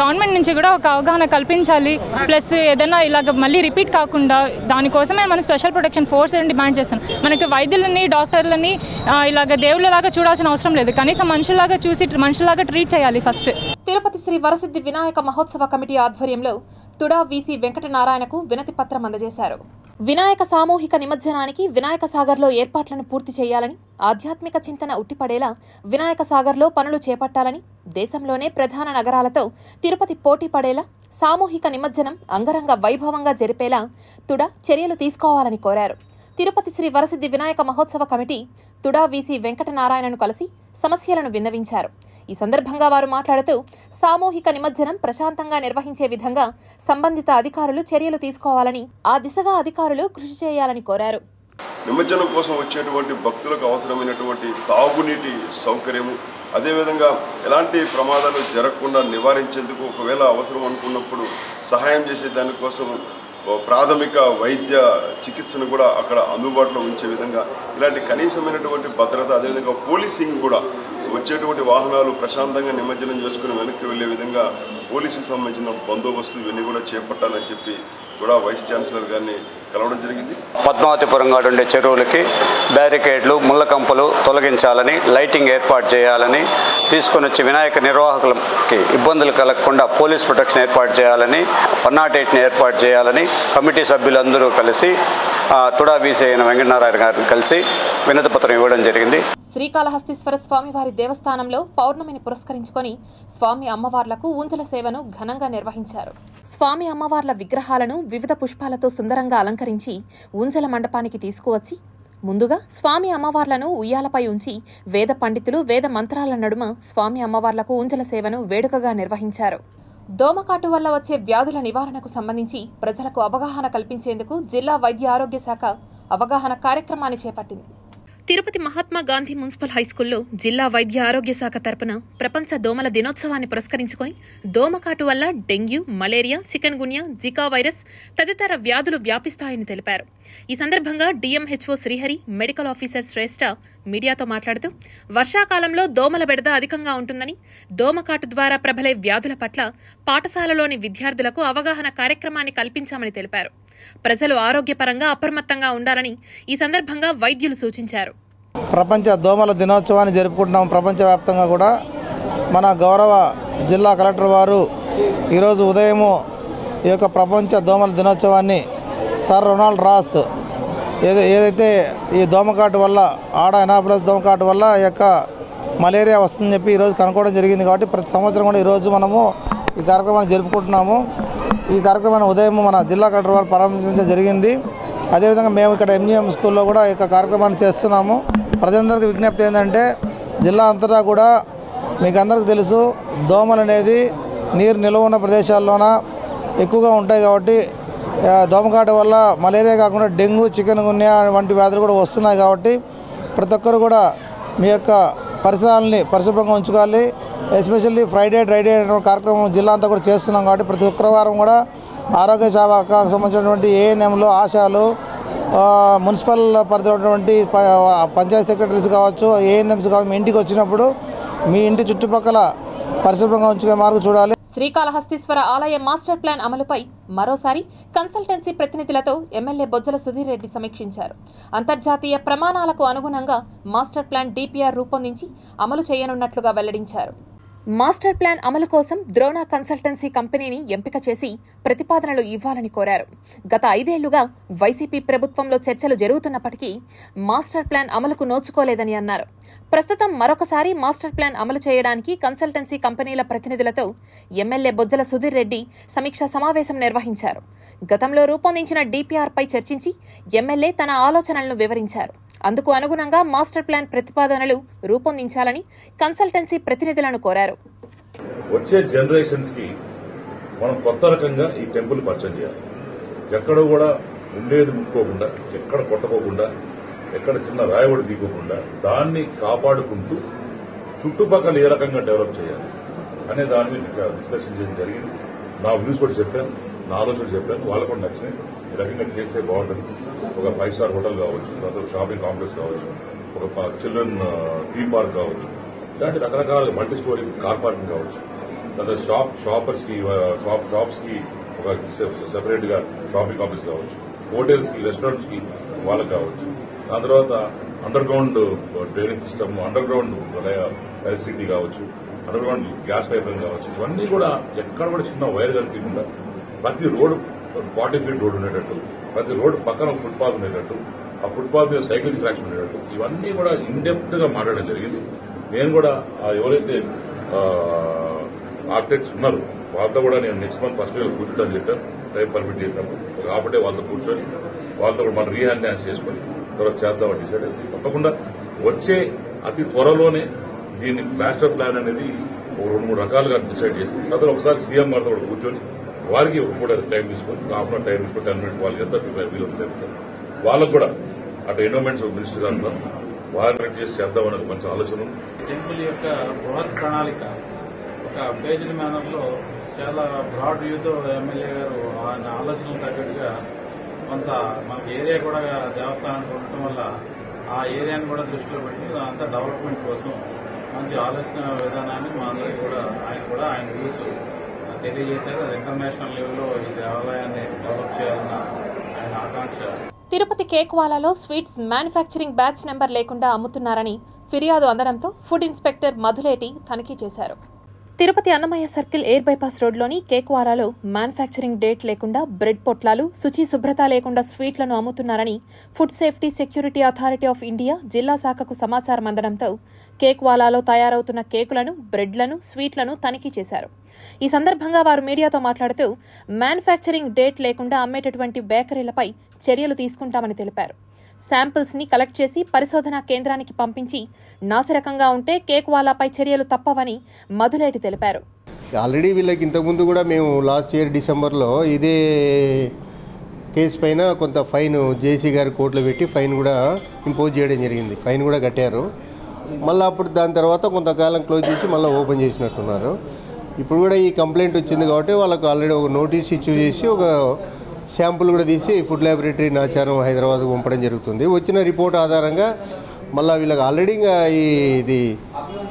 గవర్నమెంట్ నుంచి కూడా ఒక అవగాహన కల్పించాలి. ప్లస్ ఏదైనా ఇలాగ మళ్ళీ రిపీట్ కాకుండా దానికోసమే మనం స్పెషల్ ప్రొటెక్షన్ ఫోర్స్ అని డిమాండ్ చేస్తాం. మనకి వైద్యులని, డాక్టర్లని ఇలాగ దేవుళ్ళలాగా చూడాల్సిన అవసరం లేదు. కనీసం మనుషులాగా ట్రీట్ చేయాలి ఫస్ట్. తిరుపతి శ్రీ వరసిద్ధి వినాయక మహోత్సవ కమిటీ ఆధ్వర్యంలో తుడా వీసీ వెంకటనారాయణకు వినతి పత్రం అందజేశారు. వినాయక సామూహిక నిమజ్జనానికి వినాయక సాగర్లో ఏర్పాట్లను పూర్తి చేయాలని, ఆధ్యాత్మిక చింతన ఉట్టిపడేలా వినాయక సాగర్లో పనులు చేపట్టాలని, దేశంలోనే ప్రధాన నగరాలతో తిరుపతి పోటీ పడేలా సామూహిక నిమజ్జనం అంగరంగ వైభవంగా జరిపేలా తుడా చర్యలు తీసుకోవాలని కోరారు. తిరుపతి శ్రీ వరసిద్ధి వినాయక మహోత్సవ కమిటీ తుడా వీసీ వెంకటనారాయణను కలిసి సమస్యలను విన్నవించారు. ఈ సందర్భంగా వారు మాట్లాడుతూ సామూహిక నిమజ్జనం ప్రశాంతంగా నిర్వహించే విధంగా సంబంధిత అధికారులు చర్యలు తీసుకోవాలని, ఆ దిశగా అధికారులు కృషి చేయాలని కోరారు. నిమజ్జనం కోసం వచ్చేటువంటి భక్తులకు అవసరమైనటువంటి తాగునీటి సౌకర్యము, అదేవిధంగా ఎలాంటి ప్రమాదాలు జరగకుండా నివారించేందుకు ఒకవేళ అవసరం అనుకున్నప్పుడు సహాయం చేసే దానికోసం ప్రాథమిక వైద్య చికిత్సను కూడా అక్కడ అందుబాటులో ఉంచే విధంగా ఇలాంటి కనీసమైనటువంటి భద్రత, అదేవిధంగా పోలీసింగ్ కూడా వచ్చేటువంటి వాహనాలు ప్రశాంతంగా నిమజ్జనం చేసుకుని వెనక్కి వెళ్లే విధంగా పోలీసుకు సంబంధించిన బందోబస్తు ఇవన్నీ కూడా చేపట్టాలని చెప్పి కూడా వైస్ ఛాన్సలర్ గారిని కలవడం జరిగింది. పద్మావతిపురంగా ఉండే చెరువులకి బ్యారికేడ్లు, ముళ్ళ కంపలు తొలగించాలని, లైటింగ్ ఏర్పాటు చేయాలని, తీసుకొని వచ్చి వినాయక నిర్వాహకులకి ఇబ్బందులు కలగకుండా పోలీస్ ప్రొటెక్షన్ ఏర్పాటు చేయాలని, 108ని ఏర్పాటు చేయాలని కమిటీ సభ్యులందరూ కలిసి తుడా వీసీ అయిన వెంకటనారాయణ గారిని కలిసి వినతి పత్రం ఇవ్వడం జరిగింది. శ్రీకాళహస్తీశ్వర స్వామివారి దేవస్థానంలో పౌర్ణమిని పురస్కరించుకొని స్వామి అమ్మవార్లకు ఊంజల సేవను ఘనంగా నిర్వహించారు. స్వామి అమ్మవార్ల విగ్రహాలను వివిధ పుష్పాలతో సుందరంగా అలంకరించి ఊంజల మండపానికి తీసుకువచ్చి ముందుగా స్వామి అమ్మవార్లను ఉయ్యాలపై ఉంచి వేద పండితులు వేద మంత్రాల నడుమ స్వామి అమ్మవార్లకు ఊంజల సేవను వేడుకగా నిర్వహించారు. దోమకాటు వల్ల వచ్చే వ్యాధుల నివారణకు సంబంధించి ప్రజలకు అవగాహన కల్పించేందుకు జిల్లా వైద్య ఆరోగ్య శాఖ అవగాహన కార్యక్రమాన్ని చేపట్టింది. తిరుపతి మహాత్మా గాంధీ మున్సిపల్ హైస్కూల్లో జిల్లా వైద్య ఆరోగ్య శాఖ తరపున ప్రపంచ దోమల దినోత్సవాన్ని పురస్కరించుకుని దోమకాటు వల్ల dengue, malaria, chikungunya, Zika virus తదితర వ్యాధులు వ్యాపిస్తాయని తెలిపారు. ఈ సందర్భంగా DMHO Srihari, medical officer Shreshtha మీడియాతో మాట్లాడుతూ వర్షాకాలంలో దోమల బెడద అధికంగా ఉంటుందని, దోమకాటు ద్వారా ప్రబలే వ్యాధుల పట్ల పాఠశాలలోని విద్యార్థులకు అవగాహన కార్యక్రమాన్ని కల్పించామని తెలిపారు. ప్రజలు ఆరోగ్యపరంగా అప్రమత్తంగా ఉండాలని ఈ సందర్భంగా వైద్యులు సూచించారు. ప్రపంచ దోమల దినోత్సవాన్ని జరుపుకుంటున్నాం. ప్రపంచవ్యాప్తంగా కూడా మన గౌరవ జిల్లా కలెక్టర్ వారు ఈరోజు ఉదయము ఈ యొక్క ప్రపంచ దోమల దినోత్సవాన్ని సర్ రొనాల్డ్ రాస్ ఏదైతే ఈ దోమకాటు వల్ల ఎనాఫిలస్ దోమకాటు వల్ల ఈ యొక్క మలేరియా వస్తుందని చెప్పి ఈరోజు కనుక్కోవడం జరిగింది. కాబట్టి ప్రతి సంవత్సరం కూడా ఈరోజు మనము ఈ కార్యక్రమాన్ని జరుపుకుంటున్నాము. ఈ కార్యక్రమాన్ని ఉదయం మన జిల్లా కలెక్టర్ వారు ప్రారంభించడం జరిగింది. అదేవిధంగా మేము ఇక్కడ ఎంజిఎం స్కూల్లో కూడా ఈ కార్యక్రమాన్ని చేస్తున్నాము. ప్రజలందరికీ విజ్ఞప్తి ఏంటంటే జిల్లా అంతటా కూడా మీకు అందరికీ తెలుసు దోమలు అనేది నీరు నిల్వ ఉన్న ప్రదేశాల్లోన ఎక్కువగా ఉంటాయి. కాబట్టి దోమకాటు వల్ల మలేరియా కాకుండా డెంగ్యూ, చికెన్ గున్యా వంటి వ్యాధులు కూడా వస్తున్నాయి. కాబట్టి ప్రతి ఒక్కరు కూడా మీ యొక్క పరిసరాలని పరిశుభ్రంగా ఉంచుకోవాలి. ఎస్పెషల్లీ ఫ్రైడే డ్రైడే కార్యక్రమం జిల్లా అంతా కూడా చేస్తున్నాం. కాబట్టి ప్రతి శుక్రవారం కూడా ఆరోగ్య శాఖకు సంబంధించినటువంటి ఏఎన్ఎంలు, ఆశాలు, మున్సిపల్ పరిధిలో ఉన్నటువంటి పంచాయతీ సెక్రటరీస్ కావచ్చు, ఏఎన్ఎంస్ కావచ్చు, మీ ఇంటికి వచ్చినప్పుడు మీ ఇంటి చుట్టుపక్కల పరిశుభ్రంగా ఉంచుకునే మార్గం చూడాలి. శ్రీకాళహస్తీశ్వర ఆలయ మాస్టర్ ప్లాన్ అమలుపై మరోసారి కన్సల్టెన్సీ ప్రతినిధులతో ఎమ్మెల్యే బొజ్జల సుధీర్ రెడ్డి సమీక్షించారు. అంతర్జాతీయ ప్రమాణాలకు అనుగుణంగా మాస్టర్ ప్లాన్ డిపిఆర్ రూపొందించి అమలు చేయనున్నట్లుగా వెల్లడించారు. మాస్టర్ ప్లాన్ అమలు కోసం ద్రోణ కన్సల్టెన్సీ కంపెనీని ఎంపిక చేసి ప్రతిపాదనలు ఇవ్వాలని కోరారు. గత 5 ఏళ్లుగా వైసీపీ ప్రభుత్వంలో చర్చలు జరుగుతున్నప్పటికీ మాస్టర్ ప్లాన్ అమలుకు నోచుకోలేదని అన్నారు. ప్రస్తుతం మరొకసారి మాస్టర్ ప్లాన్ అమలు చేయడానికి కన్సల్టెన్సీ కంపెనీల ప్రతినిధులతో ఎమ్మెల్యే బొజ్జల సుధీర్ రెడ్డి సమీక్షా సమావేశం నిర్వహించారు. గతంలో రూపొందించిన డిపిఆర్పై చర్చించి ఎమ్మెల్యే తన ఆలోచనలను వివరించారు. అందుకు అనుగుణంగా మాస్టర్ ప్లాన్ ప్రతిపాదనలు రూపొందించాలని కన్సల్టెన్సీ ప్రతినిధులను కోరారు. వచ్చే జనరేషన్స్ కి మనం కొత్త రకంగా ఈ టెంపుల్ పరిచయం చేయాలి. ఎక్కడ కూడా ఉండేది ముట్టుకోకుండా, ఎక్కడ కొట్టకోకుండా, ఎక్కడ చిన్న రాయవడి తీసుకోకుండా దాన్ని కాపాడుకుంటూ చుట్టుపక్కల ఏ రకంగా డెవలప్ చేయాలి అనే దాని మీద డిస్కషన్ చేయడం జరిగింది. నా వ్యూస్ కూడా చెప్పాను, నా ఆలోచన చెప్పాను, వాళ్ళకు కూడా నచ్చినాయి. ఈ రకంగా చేస్తే బాగుంటుంది. ఒక 5 స్టార్ హోటల్ కావచ్చు, అసలు షాపింగ్ కాంప్లెక్స్ కావచ్చు, ఒక చిల్డ్రన్ థీమ్ పార్క్ కావచ్చు, ఇలాంటి రకరకాల మల్టీ స్టోరీ కార్ పార్కింగ్ కావచ్చు, తర్వాత షాప్స్ కి ఒక సెపరేట్ గా షాపింగ్ కాంప్లెక్స్ కావచ్చు, హోటల్స్ కి, రెస్టారెంట్స్ కి వాళ్ళకి కావచ్చు. దాని తర్వాత under ground drainage system, under ground electricity కావచ్చు, అండర్ గ్రౌండ్ గ్యాస్ పైప్లైన్ కావచ్చు. ఇవన్నీ కూడా ఎక్కడ కూడా చిన్న వైర్ కనిపించకుండా ప్రతి రోడ్ 40 ఫీట్ రోడ్ ఉండేటట్టు, ప్రతి రోడ్ పక్కన ఫుట్పాత్ ఉండేటట్టు, ఆ ఫుట్పాత్ మీద సైకిల్ ట్రాక్స్ ఉండేటట్టు ఇవన్నీ కూడా ఇన్ డెప్త్ గా మాట్లాడడం జరిగింది. నేను కూడా ఎవరైతే ఆర్కిటెక్ట్స్ ఉన్నారు వాళ్ళతో కూడా నేను నెక్స్ట్ మంత్ ఫస్ట్ వీక్ కూర్చుంటానని చెప్పాను. టైం పర్మిట్ చేసినప్పుడు ఒక హాఫ్ డే వాళ్ళతో కూర్చొని వాళ్ళతో కూడా మనం రీహాన్యాన్స్ చేసుకొని తర్వాత చేద్దామని డిసైడ్ అయింది. తప్పకుండా వచ్చే అతి త్వరలోనే దీన్ని మాస్టర్ ప్లాన్ అనేది 2-3 రకాలుగా డిసైడ్ చేసి తర్వాత ఒకసారి సీఎం గారితో కూడా కూర్చొని వారికి కూడా టైం తీసుకొని హాఫ్ అన్ అవర్ టైం తీసుకొని 10 మినిట్స్ వాళ్ళకి ఎంత వీలవుతుంది వాళ్ళకు కూడా అటు ఎన్విరాన్మెంట్స్ మినిస్టర్ గారు వాళ్ళని చేసి చేద్దామని మంచి ఆలోచన. టెంపుల్ యొక్క బృహత్ ప్రణాళిక ఒక ఫేజ్డ్ మేనర్లో చాలా బ్రాడ్ వ్యూతో ఎమ్మెల్యే గారు ఆయన ఆలోచనలు తగ్గట్టుగా కొంత మనకి ఏరియా కూడా దేవస్థానానికి ఉండటం వల్ల ఆ ఏరియాని కూడా దృష్టిలో పెట్టి అంతా డెవలప్మెంట్ కోసం మంచి ఆలోచన విధానాన్ని మా అందరికీ కూడా ఆయన వ్యూస్ తెలియజేశారు. అది ఇంటర్నేషనల్ లెవెల్లో ఈ దేవాలయాన్ని డెవలప్ చేయాలన్న ఆయన ఆకాంక్ష. తిరుపతి కేక్వాలాలో స్వీట్స్ మ్యానుఫ్యాక్చరింగ్ బ్యాచ్ నెంబర్ లేకుండా అమ్ముతున్నారని ఫిర్యాదు అందడంతో ఫుడ్ ఇన్స్పెక్టర్ మధులేటి తనిఖీ చేశారు. Tirupati Annamayya circle air bypass రోడ్లోని కేక్వాలాలో మ్యానుఫ్యాక్చరింగ్ డేట్ లేకుండా బ్రెడ్ పొట్లాలు, శుచి శుభ్రత లేకుండా స్వీట్లను అమ్ముతున్నారని food safety security authority of India జిల్లా శాఖకు సమాచారం అందడంతో కేక్వాలాలో తయారవుతున్న కేకులను, బ్రెడ్లను, స్వీట్లను తనిఖీ చేశారు. ఈ సందర్భంగా వారు మీడియాతో మాట్లాడుతూ మ్యానుఫ్యాక్చరింగ్ డేట్ లేకుండా అమ్మేటటువంటి బేకరీలపై చర్యలు తీసుకుంటామని తెలిపారు. శాంపిల్స్ ని కలెక్ట్ చేసి పరిశోధనా కేంద్రానికి పంపించి నాసిరకంగా ఉంటే కేక్వాలాపై చర్యలు తప్పవని మధులేటి తెలిపారు. ఆల్రెడీ వీళ్ళకి ఇంతకుముందు కూడా మేము లాస్ట్ ఇయర్ డిసెంబర్లో ఇదే కేసు పైన కొంత ఫైన్ జేసీ గారి కోర్టులో పెట్టి ఫైన్ కూడా ఇంపోజ్ చేయడం జరిగింది. ఫైన్ కూడా కట్టారు. మళ్ళీ అప్పుడు దాని తర్వాత కొంతకాలం క్లోజ్ చేసి మళ్ళీ ఓపెన్ చేసినట్టున్నారు. ఇప్పుడు కూడా ఈ కంప్లైంట్ వచ్చింది కాబట్టి వాళ్ళకు ఆల్రెడీ ఒక నోటీస్ ఇష్యూ చేసి ఒక శాంపుల్ కూడా తీసి ఫుడ్ ల్యాబొరేటరీ నాచారం హైదరాబాద్కు పంపడం జరుగుతుంది. వచ్చిన రిపోర్ట్ ఆధారంగా మళ్ళీ వీళ్ళకి ఆల్రెడీ ఇంకా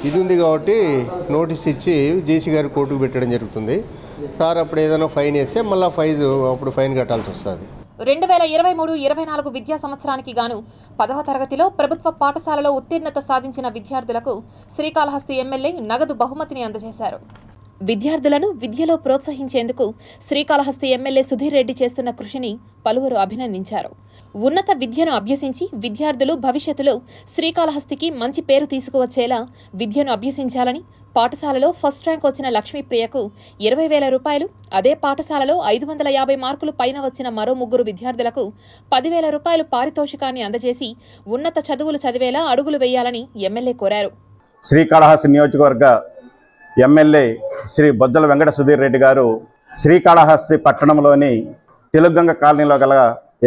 ఇది ఉంది కాబట్టి నోటీస్ ఇచ్చి జేసీ గారి కోర్టుకు పెట్టడం జరుగుతుంది. సార్ అప్పుడు ఏదైనా ఫైన్ వేస్తే మళ్ళీ అప్పుడు ఫైన్ కట్టాల్సి వస్తుంది. 2023-24 విద్యా సంవత్సరానికి గాను 10వ తరగతిలో ప్రభుత్వ పాఠశాలలో ఉత్తీర్ణత సాధించిన విద్యార్థులకు శ్రీకాళహస్తి ఎమ్మెల్యే నగదు బహుమతిని అందజేశారు. విద్యార్థులను విద్యలో ప్రోత్సహించేందుకు శ్రీకాళహస్తి ఎమ్మెల్యే సుధీర్ రెడ్డి చేస్తున్న కృషిని పలువురు అభినందించారు. ఉన్నత విద్యను అభ్యసించి విద్యార్థులు భవిష్యత్తులో శ్రీకాళహస్తికి మంచి పేరు తీసుకువచ్చేలా విద్యను అభ్యసించాలని, పాఠశాలలో ఫస్ట్ ర్యాంక్ వచ్చిన లక్ష్మీప్రియకు 20,000 రూపాయలు, అదే పాఠశాలలో 550 మార్కులు పైన వచ్చిన మరో 3 విద్యార్థులకు 10,000 రూపాయలు పారితోషికాన్ని అందజేసి ఉన్నత చదువులు చదివేలా అడుగులు వేయాలని ఎమ్మెల్యే కోరారు. శ్రీకాళహస్తి నియోజకవర్గ ఎమ్మెల్యే శ్రీ బొజ్జల వెంకట సుధీర్ రెడ్డి గారు శ్రీకాళహస్తి పట్టణంలోని తెలుగంగ కాలనీలో గల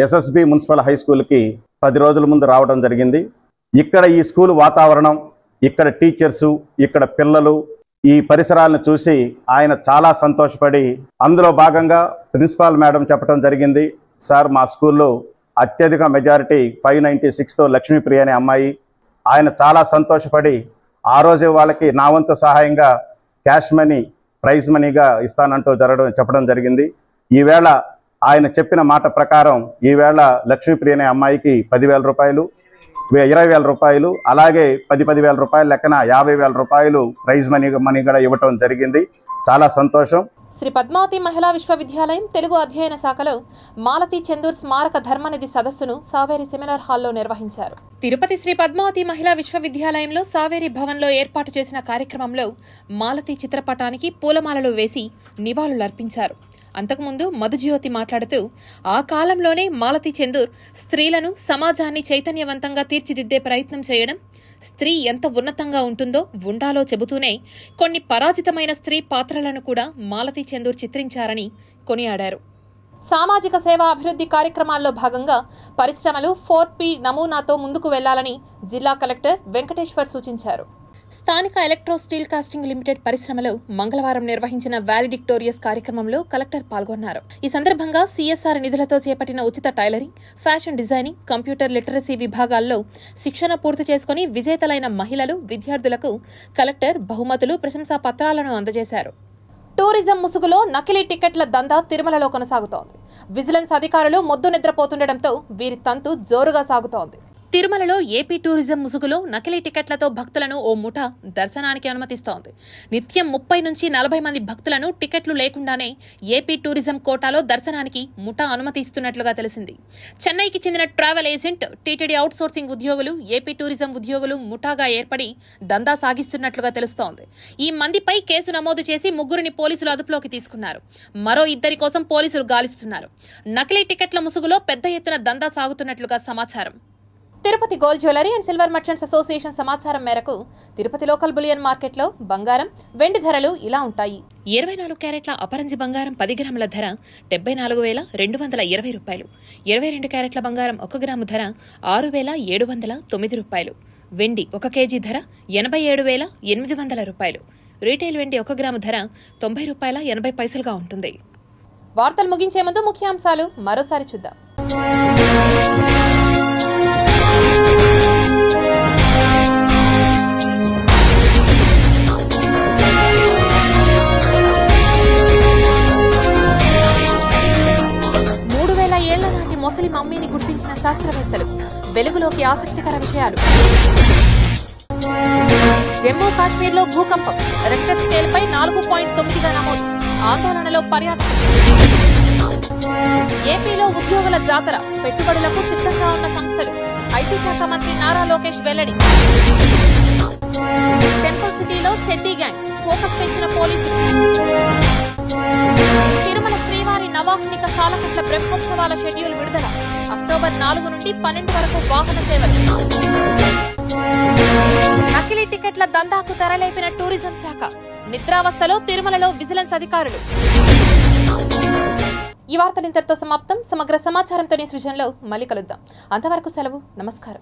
ఎస్ఎస్బి మున్సిపల్ హై స్కూల్కి 10 రోజుల ముందు రావడం జరిగింది. ఇక్కడ ఈ స్కూల్ వాతావరణం, ఇక్కడ టీచర్సు, ఇక్కడ పిల్లలు, ఈ పరిసరాలను చూసి ఆయన చాలా సంతోషపడి అందులో భాగంగా ప్రిన్సిపాల్ మేడం చెప్పడం జరిగింది, సార్ మా స్కూల్లో అత్యధిక మెజారిటీ 596తో లక్ష్మీప్రియ అనే అమ్మాయి. ఆయన చాలా సంతోషపడి ఆ రోజు వాళ్ళకి నా వంతు సహాయంగా క్యాష్ మనీ, ప్రైజ్ మనీగా ఇస్తానంటూ చెప్పడం జరిగింది. ఈవేళ ఆయన చెప్పిన మాట ప్రకారం ఈవేళ లక్ష్మీప్రియ అనే అమ్మాయికి 10,000 రూపాయలు, 20,000 రూపాయలు, అలాగే 10,000 రూపాయల లెక్కన 50,000 రూపాయలు ప్రైజ్ మనీ కూడా ఇవ్వటం జరిగింది. చాలా సంతోషం. శ్రీ పద్మావతి మహిళా విశ్వవిద్యాలయం తెలుగు అధ్యయన శాఖలో మాలతి చందూర్ స్మారక ధర్మనిధి సదస్సును సావేరి సెమినార్ హాల్లో నిర్వహించారు. తిరుపతి శ్రీ పద్మావతి మహిళా విశ్వవిద్యాలయంలో సావేరి భవన్లో ఏర్పాటు చేసిన కార్యక్రమంలో మాలతి చిత్రపటానికి పూలమాలలు వేసి నివాళులర్పించారు. అంతకుముందు మధుజ్యోతి మాట్లాడుతూ ఆ కాలంలోనే మాలతి చందూర్ స్త్రీలను, సమాజాన్ని చైతన్యవంతంగా తీర్చిదిద్దే ప్రయత్నం చేయడం, స్త్రీ ఎంత ఉన్నతంగా ఉండాలో చెబుతూనే కొన్ని పరాజితమైన స్త్రీ పాత్రలను కూడా మాలతి చందూర్ చిత్రించారని కొనియాడారు. సామాజిక సేవా అభివృద్ధి కార్యక్రమాల్లో భాగంగా పరిశ్రమలు 4P నమూనాతో ముందుకు వెళ్లాలని జిల్లా కలెక్టర్ వెంకటేశ్వర్ సూచించారు. స్థానిక ఎలక్ట్రో స్టీల్ కాస్టింగ్ లిమిటెడ్ పరిశ్రమలో మంగళవారం నిర్వహించిన వాలిడిక్టోరియస్ కార్యక్రమంలో కలెక్టర్ పాల్గొన్నారు. ఈ సందర్భంగా CSR నిధులతో చేపట్టిన ఉచిత tailoring, fashion designing, computer literacy విభాగాల్లో శిక్షణ పూర్తి చేసుకుని విజేతలైన మహిళలు, విద్యార్థులకు కలెక్టర్ బహుమతులు, ప్రశంసా పత్రాలను అందజేశారు. టూరిజం ముసుగులో నకిలీ టికెట్ల దందా తిరుమలలో కొనసాగుతోంది. విజిలెన్స్ అధికారులు మొద్దు నిద్రపోతుండటంతో వీరి తంతు జోరుగా సాగుతోంది. తిరుమలలో ఏపీ టూరిజం ముసుగులో నకిలీ టికెట్లతో భక్తులను ఓ ముఠా దర్శనానికి అనుమతిస్తోంది. నిత్యం 30 నుంచి 40 మంది భక్తులను టికెట్లు లేకుండానే ఏపీ టూరిజం కోటాలో దర్శనానికి ముఠా అనుమతి ఇస్తున్నట్లుగా తెలిసింది. చెన్నైకి చెందిన ట్రావెల్ ఏజెంట్, టీటీడీ అవుట్సోర్సింగ్ ఉద్యోగులు, ఏపీ టూరిజం ఉద్యోగులు ముఠాగా ఏర్పడి దందా సాగిస్తున్నట్లుగా తెలుస్తోంది. ఈ మందిపై కేసు నమోదు చేసి 3 పోలీసులు అదుపులోకి తీసుకున్నారు. మరో 2 కోసం పోలీసులు గాలిస్తున్నారు. నకిలీ టికెట్ల ముసుగులో పెద్ద ఎత్తున దందా సాగుతున్నట్లుగా సమాచారం. Tirupati gold jewellery and silver merchants association సమాచారం మేరకు తిరుపతి లోకల్ బులియన్ మార్కెట్లో బంగారం, వెండి ధరలు ఇలా ఉంటాయి. 24 క్యారెట్ల అపరంజి బంగారం 10 గ్రాముల ధర 74,220 రూపాయలు. 22 క్యారెట్ల బంగారం 1 గ్రాము ధర 6,709 రూపాయలు. వెండి 1 కేజీ ధర 87,800 రూపాయలు. రీటైల్ వెండి 1 గ్రాము ధర 90 రూపాయల 80 పైసలుగా ఉంటుంది. వార్తలు ముగించే ముందు ముఖ్యాంశాలు మరోసారి చూద్దాం. మొసలి మమ్మీని గుర్తించిన శాస్త్రవేత్తలు, వెలుగులోకి ఆసక్తికర విషయాలు. జమ్మూ కాశ్మీర్లో భూకంపం, రెక్టర్ స్కేల్ పై 4.9గా నమోదు. ఆందోళనలో పర్యాటకులు. ఏపీలో ఉద్యోగుల జాతర, పెట్టుబడులకు సిద్ధంగా ఉన్న సంస్థలు. ఐటీ శాఖ మంత్రి నారా లోకేష్ వెల్లడి. టెంపుల్ సిటీలో చెడ్డీ గ్యాంగ్, ఫోకస్ పెంచిన పోలీసులు. తిరుమల శ్రీవారి నవాహ్నిక సాలకట్ల బ్రహ్మోత్సవాల షెడ్యూల్ విడుదల. అక్టోబర్ 4 నుండి 12 వరకు వాహన సేవలు. నకిలీ టికెట్ కోట్ల దందాకు తెరలేపిన టూరిజం శాఖ. నిద్రావస్థలో తిరుమలలో విజిలెన్స్ అధికారులు. ఈ వార్తలు ఇంతటితో సమాప్తం. సమగ్ర సమాచారంతో న్యూస్ విజన్లో మళ్ళీ కలుద్దాం. అంతవరకు సెలవు. నమస్కారం.